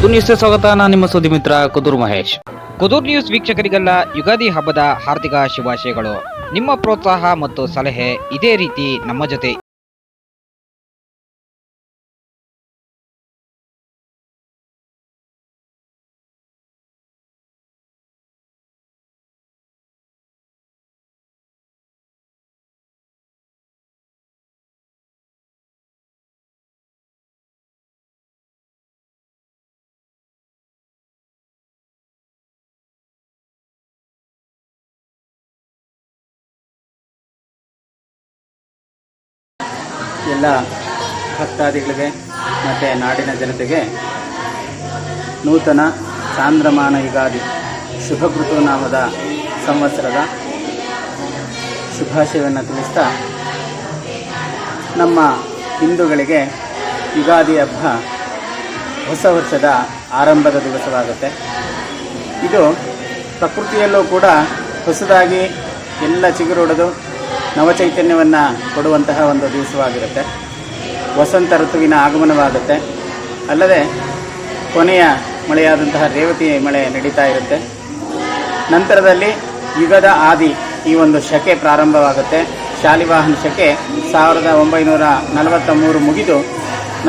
ಕುದೂರ್ ನ್ಯೂಸ್ಗೆ ಸ್ವಾಗತ. ನಾನು ನಿಮ್ಮ ಸುದ್ದಿ ಮಿತ್ರ ಕುದೂರ್ ಮಹೇಶ್. ಕುದೂರ್ ನ್ಯೂಸ್ ವೀಕ್ಷಕರಿಗೆಲ್ಲ ಯುಗಾದಿ ಹಬ್ಬದ ಹಾರ್ದಿಕ ಶುಭಾಶಯಗಳು. ನಿಮ್ಮ ಪ್ರೋತ್ಸಾಹ ಮತ್ತು ಸಲಹೆ ಇದೇ ರೀತಿ ನಮ್ಮ ಜೊತೆ ಎಲ್ಲ ಭಕ್ತಾದಿಗಳಿಗೆ ಮತ್ತು ನಾಡಿನ ಜನತೆಗೆ ನೂತನ ಚಾಂದ್ರಮಾನ ಯುಗಾದಿ ಶುಭಕೃತು ನಾಮದ ಸಂವತ್ಸರದ ಶುಭಾಶಯವನ್ನು ತಿಳಿಸ್ತಾ, ನಮ್ಮ ಹಿಂದೂಗಳಿಗೆ ಯುಗಾದಿ ಹಬ್ಬ ಹೊಸ ವರ್ಷದ ಆರಂಭದ ದಿವಸವಾಗುತ್ತೆ. ಇದು ಪ್ರಕೃತಿಯಲ್ಲೂ ಕೂಡ ಹೊಸದಾಗಿ ಎಲ್ಲ ಚಿಗುರೊಡೆದು ನವಚೈತನ್ಯವನ್ನು ಕೊಡುವಂತಹ ಒಂದು ದಿವಸವಾಗಿರುತ್ತೆ. ವಸಂತ ಋತುವಿನ ಆಗಮನವಾಗುತ್ತೆ. ಅಲ್ಲದೆ ಕೊನೆಯ ಮಳೆಯಾದಂತಹ ರೇವತಿ ಮಳೆ ನಡೀತಾ ಇರುತ್ತೆ. ನಂತರದಲ್ಲಿ ಯುಗದ ಆದಿ ಈ ಒಂದು ಶಕೆ ಪ್ರಾರಂಭವಾಗುತ್ತೆ. ಶಾಲಿವಾಹನ ಶಕೆ 1943 ಮುಗಿದು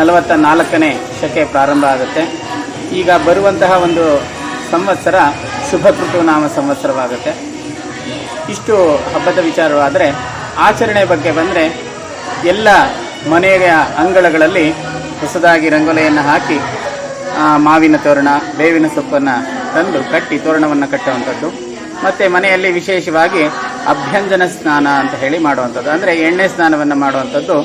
44ನೇ ಶಕೆ ಪ್ರಾರಂಭ ಆಗುತ್ತೆ. ಈಗ ಬರುವಂತಹ ಒಂದು ಸಂವತ್ಸರ ಶುಭಕೃತು ನಾಮ ಸಂವತ್ಸರವಾಗುತ್ತೆ. ಇಷ್ಟು ಹಬ್ಬದ ವಿಚಾರವಾದರೆ, ಆಚರಣೆ ಬಗ್ಗೆ ಬಂದರೆ ಎಲ್ಲ ಮನೆಯ ಅಂಗಳಗಳಲ್ಲಿ ಹೊಸದಾಗಿ ರಂಗೋಲಿಯನ್ನು ಹಾಕಿ ಮಾವಿನ ತೋರಣ, ಬೇವಿನ ಸೊಪ್ಪನ್ನು ತಂದು ಕಟ್ಟಿ ತೋರಣವನ್ನು ಕಟ್ಟುವಂಥದ್ದು. ಮತ್ತು ಮನೆಯಲ್ಲಿ ವಿಶೇಷವಾಗಿ ಅಭ್ಯಂಜನ ಸ್ನಾನ ಅಂತ ಹೇಳಿ ಮಾಡುವಂಥದ್ದು, ಅಂದರೆ ಎಣ್ಣೆ ಸ್ನಾನವನ್ನು ಮಾಡುವಂಥದ್ದು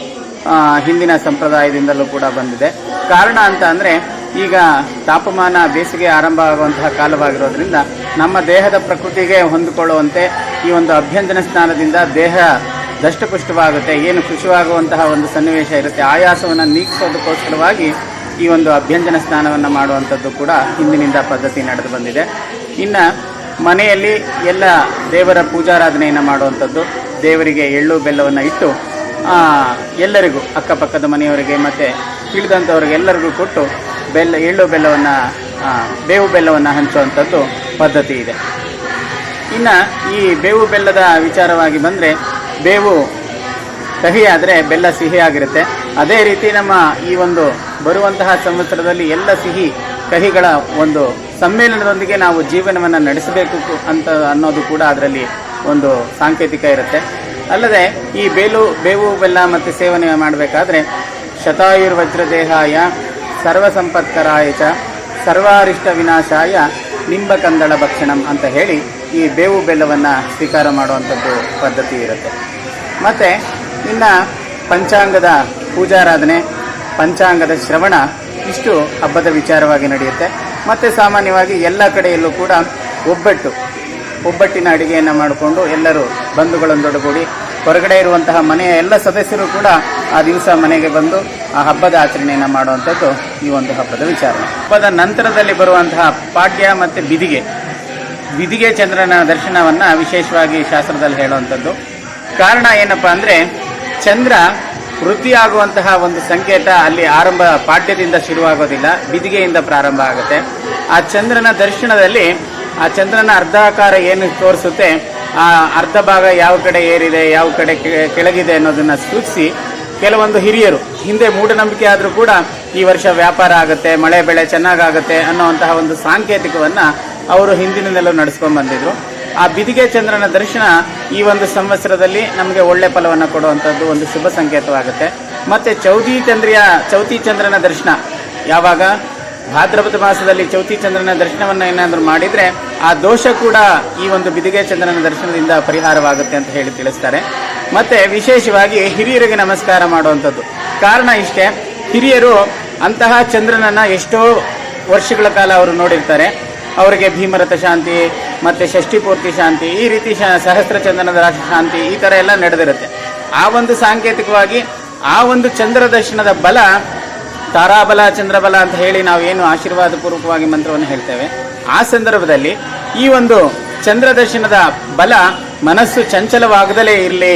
ಹಿಂದಿನ ಸಂಪ್ರದಾಯದಿಂದಲೂ ಕೂಡ ಬಂದಿದೆ. ಕಾರಣ ಅಂತ ಅಂದರೆ, ಈಗ ತಾಪಮಾನ ಬೇಸಿಗೆ ಆರಂಭ ಆಗುವಂತಹ ಕಾಲವಾಗಿರೋದ್ರಿಂದ ನಮ್ಮ ದೇಹದ ಪ್ರಕೃತಿಗೆ ಹೊಂದಿಕೊಳ್ಳುವಂತೆ ಈ ಒಂದು ಅಭ್ಯಂಜನ ಸ್ನಾನದಿಂದ ದೇಹ ದಷ್ಟಪುಷ್ಟವಾಗುತ್ತೆ. ಏನು ಖುಷಿಯಾಗುವಂತಹ ಒಂದು ಸನ್ನಿವೇಶ ಇರುತ್ತೆ, ಆಯಾಸವನ್ನು ನೀಗಿಸೋದಕ್ಕೋಸ್ಕರವಾಗಿ ಈ ಒಂದು ಅಭ್ಯಂಜನ ಸ್ನಾನವನ್ನು ಮಾಡುವಂಥದ್ದು ಕೂಡ ಹಿಂದಿನಿಂದ ಪದ್ಧತಿ ನಡೆದು ಬಂದಿದೆ. ಇನ್ನು ಮನೆಯಲ್ಲಿ ಎಲ್ಲ ದೇವರ ಪೂಜಾರಾಧನೆಯನ್ನು ಮಾಡುವಂಥದ್ದು, ದೇವರಿಗೆ ಎಳ್ಳು ಬೆಲ್ಲವನ್ನು ಇಟ್ಟು ಎಲ್ಲರಿಗೂ, ಅಕ್ಕಪಕ್ಕದ ಮನೆಯವರಿಗೆ ಮತ್ತು ತಿಳಿದಂಥವ್ರಿಗೆ ಎಲ್ಲರಿಗೂ ಕೊಟ್ಟು ಎಳ್ಳು ಬೆಲ್ಲವನ್ನು, ಬೇವು ಬೆಲ್ಲವನ್ನು ಹಂಚುವಂಥದ್ದು ಪದ್ಧತಿ ಇದೆ. ಇನ್ನು ಈ ಬೇವು ಬೆಲ್ಲದ ವಿಚಾರವಾಗಿ ಬಂದರೆ, ಬೇವು ಕಹಿ ಆದರೆ ಬೆಲ್ಲ ಸಿಹಿಯಾಗಿರುತ್ತೆ. ಅದೇ ರೀತಿ ನಮ್ಮ ಈ ಒಂದು ಬರುವಂತಹ ಸಂವತ್ಸರದಲ್ಲಿ ಎಲ್ಲ ಸಿಹಿ ಕಹಿಗಳ ಒಂದು ಸಮ್ಮೇಳನದೊಂದಿಗೆ ನಾವು ಜೀವನವನ್ನು ನಡೆಸಬೇಕು ಅಂತ ಅನ್ನೋದು ಕೂಡ ಅದರಲ್ಲಿ ಒಂದು ಸಾಂಕೇತಿಕ ಇರುತ್ತೆ. ಅಲ್ಲದೆ ಈ ಬೇವು ಬೆಲ್ಲ ಮತ್ತು ಸೇವನೆ ಮಾಡಬೇಕಾದ್ರೆ ಶತಾಯುರ್ವಜ್ರದೇಹಾಯ ಸರ್ವಸಂಪತ್ಕರಾಯ ಚ ಸರ್ವಾರಿಷ್ಟ ವಿನಾಶಾಯ ನಿಂಬಕಂದಳ ಭಕ್ಷಣಂ ಅಂತ ಹೇಳಿ ಈ ಬೇವು ಬೆಲ್ಲವನ್ನು ಸ್ವೀಕಾರ ಮಾಡುವಂಥದ್ದು ಪದ್ಧತಿ ಇರುತ್ತೆ. ಮತ್ತು ಇನ್ನು ಪಂಚಾಂಗದ ಪೂಜಾರಾಧನೆ, ಪಂಚಾಂಗದ ಶ್ರವಣ, ಇಷ್ಟು ಹಬ್ಬದ ವಿಚಾರವಾಗಿ ನಡೆಯುತ್ತೆ. ಮತ್ತು ಸಾಮಾನ್ಯವಾಗಿ ಎಲ್ಲ ಕಡೆಯಲ್ಲೂ ಕೂಡ ಒಬ್ಬಟ್ಟಿನ ಅಡುಗೆಯನ್ನು ಮಾಡಿಕೊಂಡು ಎಲ್ಲರೂ ಬಂಧುಗಳೊಂದೊಡಗೂಡಿ, ಹೊರಗಡೆ ಇರುವಂತಹ ಮನೆಯ ಎಲ್ಲ ಸದಸ್ಯರು ಕೂಡ ಆ ದಿವಸ ಮನೆಗೆ ಬಂದು ಆ ಹಬ್ಬದ ಆಚರಣೆಯನ್ನು ಮಾಡುವಂಥದ್ದು ಈ ಒಂದು ಹಬ್ಬದ ವಿಚಾರ. ಹಬ್ಬದ ನಂತರದಲ್ಲಿ ಬರುವಂತಹ ಪಾಡ್ಯ ಮತ್ತು ಬಿದಿಗೆ ಚಂದ್ರನ ದರ್ಶನವನ್ನು ವಿಶೇಷವಾಗಿ ಶಾಸ್ತ್ರದಲ್ಲಿ ಹೇಳುವಂಥದ್ದು. ಕಾರಣ ಏನಪ್ಪ ಅಂದರೆ, ಚಂದ್ರ ವೃದ್ಧಿಯಾಗುವಂತಹ ಒಂದು ಸಂಕೇತ ಅಲ್ಲಿ ಆರಂಭ ಪಾಡ್ಯದಿಂದ ಶುರುವಾಗೋದಿಲ್ಲ, ಬಿದಿಗೆಯಿಂದ ಪ್ರಾರಂಭ ಆಗುತ್ತೆ. ಆ ಚಂದ್ರನ ದರ್ಶನದಲ್ಲಿ ಆ ಚಂದ್ರನ ಅರ್ಧಾಕಾರ ಏನು ತೋರಿಸುತ್ತೆ, ಆ ಅರ್ಧ ಭಾಗ ಯಾವ ಕಡೆ ಏರಿದೆ, ಯಾವ ಕಡೆ ಕೆಳಗಿದೆ ಅನ್ನೋದನ್ನು ಸೂಚಿಸಿ ಕೆಲವೊಂದು ಹಿರಿಯರು, ಹಿಂದೆ ಮೂಢನಂಬಿಕೆ ಆದರೂ ಕೂಡ ಈ ವರ್ಷ ವ್ಯಾಪಾರ ಆಗುತ್ತೆ, ಮಳೆ ಬೆಳೆ ಚೆನ್ನಾಗಾಗುತ್ತೆ ಅನ್ನೋವಂತಹ ಒಂದು ಸಾಂಕೇತಿಕವನ್ನು ಅವರು ಹಿಂದಿನಿಂದಲೂ ನಡೆಸ್ಕೊಂಡು ಬಂದಿದ್ರು. ಆ ಬಿದಿಗೆ ಚಂದ್ರನ ದರ್ಶನ ಈ ಒಂದು ಸಂವತ್ಸರದಲ್ಲಿ ನಮಗೆ ಒಳ್ಳೆ ಫಲವನ್ನು ಕೊಡುವಂಥದ್ದು ಒಂದು ಶುಭ ಸಂಕೇತವಾಗುತ್ತೆ. ಮತ್ತು ಚೌತಿ ಚಂದ್ರನ ದರ್ಶನ ಯಾವಾಗ ಭಾದ್ರಪದ ಮಾಸದಲ್ಲಿ ಚೌತಿ ಚಂದ್ರನ ದರ್ಶನವನ್ನು ಏನಾದರೂ ಮಾಡಿದರೆ ಆ ದೋಷ ಕೂಡ ಈ ಒಂದು ಬಿದಿಗೆ ಚಂದ್ರನ ದರ್ಶನದಿಂದ ಪರಿಹಾರವಾಗುತ್ತೆ ಅಂತ ಹೇಳಿ ತಿಳಿಸ್ತಾರೆ. ಮತ್ತು ವಿಶೇಷವಾಗಿ ಹಿರಿಯರಿಗೆ ನಮಸ್ಕಾರ ಮಾಡುವಂಥದ್ದು. ಕಾರಣ ಇಷ್ಟೇ, ಹಿರಿಯರು ಅಂತಹ ಚಂದ್ರನನ್ನು ಎಷ್ಟೋ ವರ್ಷಗಳ ಕಾಲ ಅವರು ನೋಡಿರ್ತಾರೆ. ಅವರಿಗೆ ಭೀಮರಥ ಶಾಂತಿ ಮತ್ತು ಷಷ್ಠಿ ಪೂರ್ತಿ ಶಾಂತಿ, ಈ ರೀತಿ ಸಹಸ್ರ ಚಂದ್ರನ ಶಾಂತಿ, ಈ ಥರ ಎಲ್ಲ ನಡೆದಿರುತ್ತೆ. ಆ ಒಂದು ಸಾಂಕೇತಿಕವಾಗಿ ಆ ಒಂದು ಚಂದ್ರ ದರ್ಶನದ ಬಲ, ತಾರಾಬಲ ಚಂದ್ರಬಲ ಅಂತ ಹೇಳಿ ನಾವು ಏನು ಆಶೀರ್ವಾದ ಪೂರ್ವಕವಾಗಿ ಮಂತ್ರವನ್ನು ಹೇಳ್ತೇವೆ, ಆ ಸಂದರ್ಭದಲ್ಲಿ ಈ ಒಂದು ಚಂದ್ರ ದರ್ಶನದ ಬಲ ಮನಸ್ಸು ಚಂಚಲವಾಗದಲೇ ಇರಲಿ,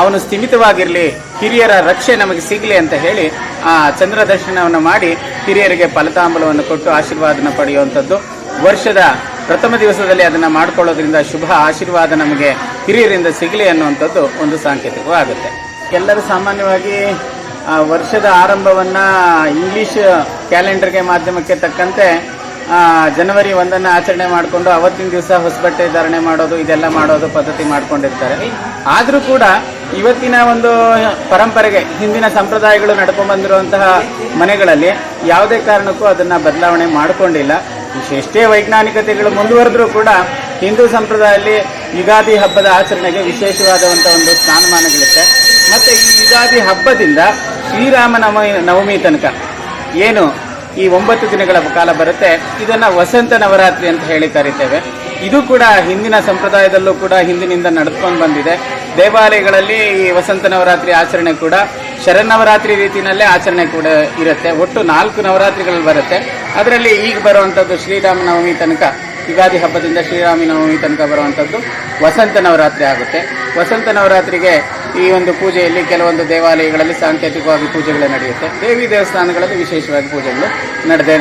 ಅವನು ಸ್ಥಿಮಿತವಾಗಿರಲಿ, ಹಿರಿಯರ ರಕ್ಷೆ ನಮಗೆ ಸಿಗಲಿ ಅಂತ ಹೇಳಿ ಆ ಚಂದ್ರ ದರ್ಶನವನ್ನು ಮಾಡಿ ಹಿರಿಯರಿಗೆ ಫಲತಾಂಬಲವನ್ನು ಕೊಟ್ಟು ಆಶೀರ್ವಾದನ ಪಡೆಯುವಂಥದ್ದು. ವರ್ಷದ ಪ್ರಥಮ ದಿವಸದಲ್ಲಿ ಅದನ್ನು ಮಾಡಿಕೊಳ್ಳೋದ್ರಿಂದ ಶುಭ ಆಶೀರ್ವಾದ ನಮಗೆ ಹಿರಿಯರಿಂದ ಸಿಗಲಿ ಅನ್ನುವಂಥದ್ದು ಒಂದು ಸಾಂಕೇತಿಕವೂ ಆಗುತ್ತೆ. ಎಲ್ಲರೂ ಸಾಮಾನ್ಯವಾಗಿ ವರ್ಷದ ಆರಂಭವನ್ನು ಇಂಗ್ಲೀಷ್ ಕ್ಯಾಲೆಂಡರ್ಗೆ ಮಾಧ್ಯಮಕ್ಕೆ ತಕ್ಕಂತೆ ಜನವರಿ 1 ಆಚರಣೆ ಮಾಡಿಕೊಂಡು ಅವತ್ತಿನ ದಿವಸ ಹೊಸಬಟ್ಟೆ ಧಾರಣೆ ಮಾಡೋದು ಇದೆಲ್ಲ ಮಾಡೋದು ಪದ್ಧತಿ ಮಾಡ್ಕೊಂಡಿರ್ತಾರೆ. ಆದರೂ ಕೂಡ ಇವತ್ತಿನ ಒಂದು ಪರಂಪರೆಗೆ ಹಿಂದಿನ ಸಂಪ್ರದಾಯಗಳು ನಡ್ಕೊಂಡು ಬಂದಿರುವಂತಹ ಮನೆಗಳಲ್ಲಿ ಯಾವುದೇ ಕಾರಣಕ್ಕೂ ಅದನ್ನು ಬದಲಾವಣೆ ಮಾಡಿಕೊಂಡಿಲ್ಲ. ಎಷ್ಟೇ ವೈಜ್ಞಾನಿಕತೆಗಳು ಮುಂದುವರೆದ್ರೂ ಕೂಡ ಹಿಂದೂ ಸಂಪ್ರದಾಯದಲ್ಲಿ ಯುಗಾದಿ ಹಬ್ಬದ ಆಚರಣೆಗೆ ವಿಶೇಷವಾದಂಥ ಒಂದು ಸ್ಥಾನಮಾನಗಳಿರುತ್ತೆ. ಮತ್ತು ಈ ಯುಗಾದಿ ಹಬ್ಬದಿಂದ ಶ್ರೀರಾಮನವಮಿ ತನಕ ಏನು ಈ 9 ದಿನಗಳ ಕಾಲ ಬರುತ್ತೆ, ಇದನ್ನು ವಸಂತ ನವರಾತ್ರಿ ಅಂತ ಹೇಳಿ ಕರಿತೇವೆ. ಇದು ಕೂಡ ಹಿಂದಿನ ಸಂಪ್ರದಾಯದಲ್ಲೂ ಕೂಡ ಹಿಂದಿನಿಂದ ನಡೆದುಕೊಂಡು ಬಂದಿದೆ. ದೇವಾಲಯಗಳಲ್ಲಿ ಈ ವಸಂತ ನವರಾತ್ರಿ ಆಚರಣೆ ಕೂಡ ಶರನ್ನವರಾತ್ರಿ ರೀತಿಯಲ್ಲೇ ಆಚರಣೆ ಕೂಡ ಇರುತ್ತೆ. ಒಟ್ಟು 4 ನವರಾತ್ರಿಗಳು ಬರುತ್ತೆ. ಅದರಲ್ಲಿ ಈಗ ಬರುವಂಥದ್ದು ಶ್ರೀರಾಮನವಮಿ ತನಕ, ಯುಗಾದಿ ಹಬ್ಬದಿಂದ ಶ್ರೀರಾಮನವಮಿ ತನಕ ಬರುವಂಥದ್ದು ವಸಂತ ನವರಾತ್ರಿ ಆಗುತ್ತೆ. ವಸಂತ ನವರಾತ್ರಿಗೆ ಈ ಒಂದು ಪೂಜೆಯಲ್ಲಿ ಕೆಲವೊಂದು ದೇವಾಲಯಗಳಲ್ಲಿ ಸಾಂಕೇತಿಕವಾಗಿ ಪೂಜೆಗಳು ನಡೆಯುತ್ತೆ. ದೇವಿ ದೇವಸ್ಥಾನಗಳಲ್ಲಿ ವಿಶೇಷವಾಗಿ ಪೂಜೆಗಳು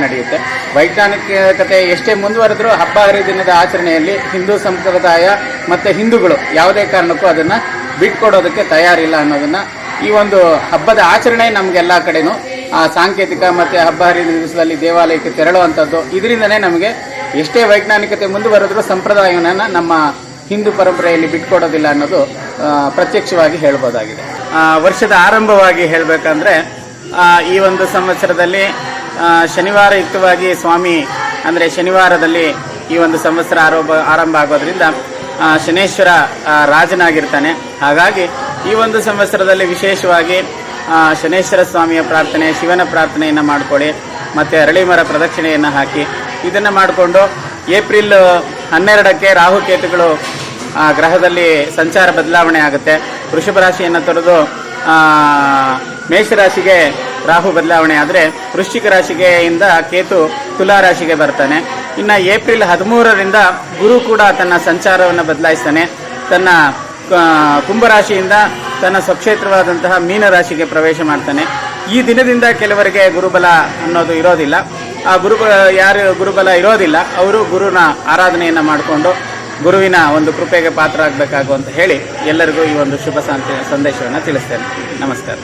ನಡೆಯುತ್ತೆ. ವೈಜ್ಞಾನಿಕತೆ ಎಷ್ಟೇ ಮುಂದುವರೆದ್ರೂ ಹಬ್ಬ ಹರಿದಿನದ ಆಚರಣೆಯಲ್ಲಿ ಹಿಂದೂ ಸಂಪ್ರದಾಯ ಮತ್ತು ಹಿಂದೂಗಳು ಯಾವುದೇ ಕಾರಣಕ್ಕೂ ಅದನ್ನು ಬಿಟ್ಕೊಡೋದಕ್ಕೆ ತಯಾರಿಲ್ಲ ಅನ್ನೋದನ್ನು ಈ ಒಂದು ಹಬ್ಬದ ಆಚರಣೆ ನಮಗೆಲ್ಲ ಕಡೆನೂ ಆ ಸಾಂಕೇತಿಕ ಮತ್ತು ಹಬ್ಬ ಹರಿದಿನ ದಿವಸದಲ್ಲಿ ದೇವಾಲಯಕ್ಕೆ ತೆರಳುವಂಥದ್ದು, ಇದರಿಂದನೇ ನಮಗೆ ಎಷ್ಟೇ ವೈಜ್ಞಾನಿಕತೆ ಮುಂದುವರೆದ್ರೂ ಸಂಪ್ರದಾಯವನ್ನು ನಮ್ಮ ಹಿಂದೂ ಪರಂಪರೆಯಲ್ಲಿ ಬಿಟ್ಕೊಡೋದಿಲ್ಲ ಅನ್ನೋದು ಪ್ರತ್ಯಕ್ಷವಾಗಿ ಹೇಳ್ಬೋದಾಗಿದೆ. ವರ್ಷದ ಆರಂಭವಾಗಿ ಹೇಳಬೇಕಂದ್ರೆ ಈ ಒಂದು ಸಂವತ್ಸರದಲ್ಲಿ ಶನಿವಾರ ಯುಕ್ತವಾಗಿ ಸ್ವಾಮಿ ಅಂದರೆ ಶನಿವಾರದಲ್ಲಿ ಈ ಒಂದು ಸಂವತ್ಸರ ಆರಂಭ ಆಗೋದ್ರಿಂದ ಶನೇಶ್ವರ ರಾಜನಾಗಿರ್ತಾನೆ. ಹಾಗಾಗಿ ಈ ಒಂದು ಸಂವತ್ಸರದಲ್ಲಿ ವಿಶೇಷವಾಗಿ ಶನೇಶ್ವರ ಸ್ವಾಮಿಯ ಪ್ರಾರ್ಥನೆ, ಶಿವನ ಪ್ರಾರ್ಥನೆಯನ್ನು ಮಾಡಿಕೊಳ್ಳಿ ಮತ್ತು ಅರಳಿ ಮರ ಪ್ರದಕ್ಷಿಣೆಯನ್ನು ಹಾಕಿ ಇದನ್ನು ಮಾಡಿಕೊಂಡು ಏಪ್ರಿಲ್ 12ಕ್ಕೆ ರಾಹುಕೇತುಗಳು ಗ್ರಹದಲ್ಲಿ ಸಂಚಾರ ಬದಲಾವಣೆ ಆಗುತ್ತೆ. ವೃಷಭ ರಾಶಿಯನ್ನು ತೊರೆದು ಮೇಷರಾಶಿಗೆ ರಾಹು ಬದಲಾವಣೆ ಆದರೆ ವೃಶ್ಚಿಕ ರಾಶಿಗೆಯಿಂದ ಕೇತು ತುಲಾ ರಾಶಿಗೆ ಬರ್ತಾನೆ. ಇನ್ನು ಏಪ್ರಿಲ್ 13ರಿಂದ ಗುರು ಕೂಡ ತನ್ನ ಸಂಚಾರವನ್ನು ಬದಲಾಯಿಸ್ತಾನೆ. ತನ್ನ ಕುಂಭರಾಶಿಯಿಂದ ತನ್ನ ಸ್ವಕ್ಷೇತ್ರವಾದಂತಹ ಮೀನರಾಶಿಗೆ ಪ್ರವೇಶ ಮಾಡ್ತಾನೆ. ಈ ದಿನದಿಂದ ಕೆಲವರಿಗೆ ಗುರುಬಲ ಅನ್ನೋದು ಇರೋದಿಲ್ಲ. ಆ ಯಾರು ಗುರುಬಲ ಇರೋದಿಲ್ಲ ಅವರು ಗುರುನ ಆರಾಧನೆಯನ್ನು ಮಾಡಿಕೊಂಡು ಗುರುವಿನ ಒಂದು ಕೃಪೆಗೆ ಪಾತ್ರ ಆಗಬೇಕಾಗುವಂತ ಹೇಳಿ ಎಲ್ಲರಿಗೂ ಈ ಒಂದು ಶುಭ ಸಂದೇಶವನ್ನು ತಿಳಿಸ್ತೇನೆ. ನಮಸ್ಕಾರ.